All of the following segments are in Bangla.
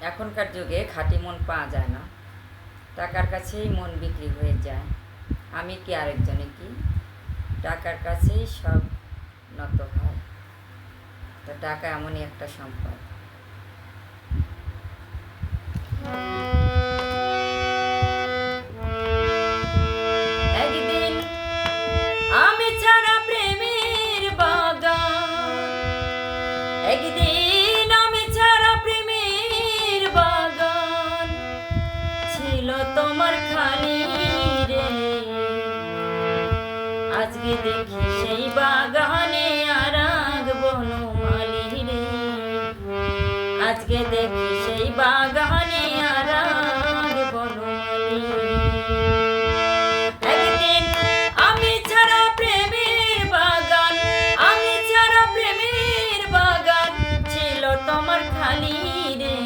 এখনকার যুগে খাঁটি মন পাওয়া যায় না, টাকার কাছেই মন বিক্রি হয়ে যায়। আমি কি আরেকজনে কি, টাকার কাছেই সব নত হয়। তো টাকা এমনই একটা সম্পদ। একদিন আমি ছাড়া প্রেমের বাগান, একদিন আমি ছাড়া প্রেমের বাগান ছিল তোমার খালি রে। আজকে দেখি সেই বাগানে আর এক বনমালী রে। আজকে দেখি সেই বাগানে আর এক বনমালী। একদিন আমি ছাড়া প্রেমের বাগান, আমি ছাড়া প্রেমের বাগান ছিল তোমার খালি রে।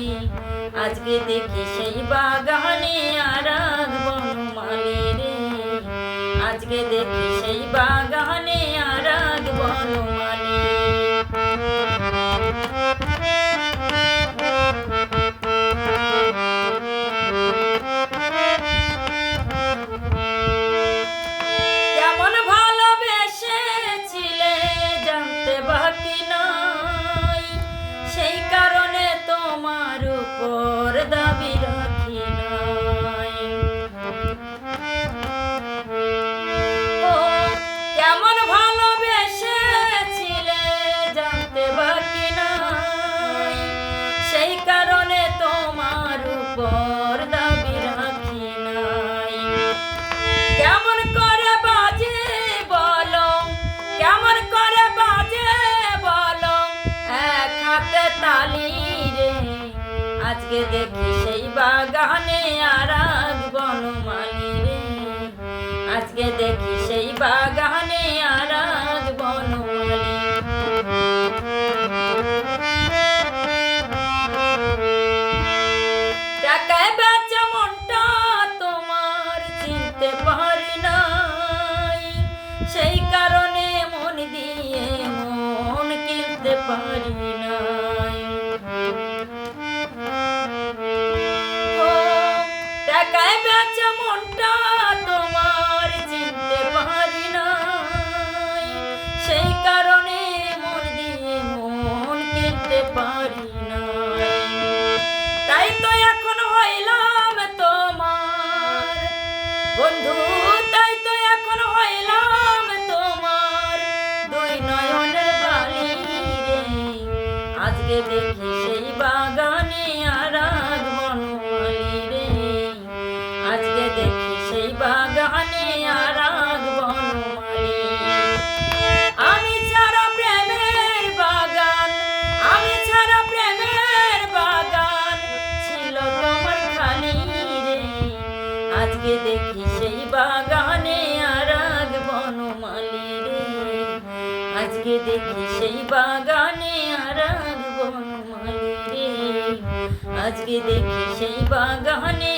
আজকে দেখি সেই বাগানে আর এক বনমালী রে। আজকে দেখি সেই বাগানে আর এক বনমালী। কেমন ভালোবেসেছিলে জানতে বাকি নাই, সেই কারণে তোমার উপর দাবি রাখি নাই। ও কেমন ভালোবেসেছিলে জানতে বাকি নাই, সেই কারণে তোমার উপর দাবি রাখি নাই। কেমন করে বাজে বলো, কেমন করে বাজে বলো এক হাতে তালি রে। আজকে দেখি সেই বাগানে আর এক বনমালী রে। আজকে দেখি সেই বাগানে আর এক বনমালী। টাকায় বেচা মনটা তোমার চিনতে পারি নাই, সেই কারণে মন দিয়ে মন কিনতে পারি নাই। ও টাকায় বেচা মনটা তোমার চিনতে পারি নাই, সেই কারণে মন দিয়ে মন কিনতে পারি নাই। তাই তো এখন হইলাম তোমার বন্ধু, তাই তো এখন হইলাম তোমার দুই নয়নের বালি রে। আজকে দেখি সেই বাগানে আর এক বনমালী রে। আজকে দেখি সেই বাগানে আর এক বনমালী। আমি ছাড়া প্রেমের বাগান, আমি ছাড়া প্রেমের বাগান ছিল তোমার খালি রে। আজকে দেখি সেই বাগানে আর এক বনমালী রে। আজকে দেখি সেই বাগানে আর এক বনমালী রে। আজকে দেখি সেই বাগানে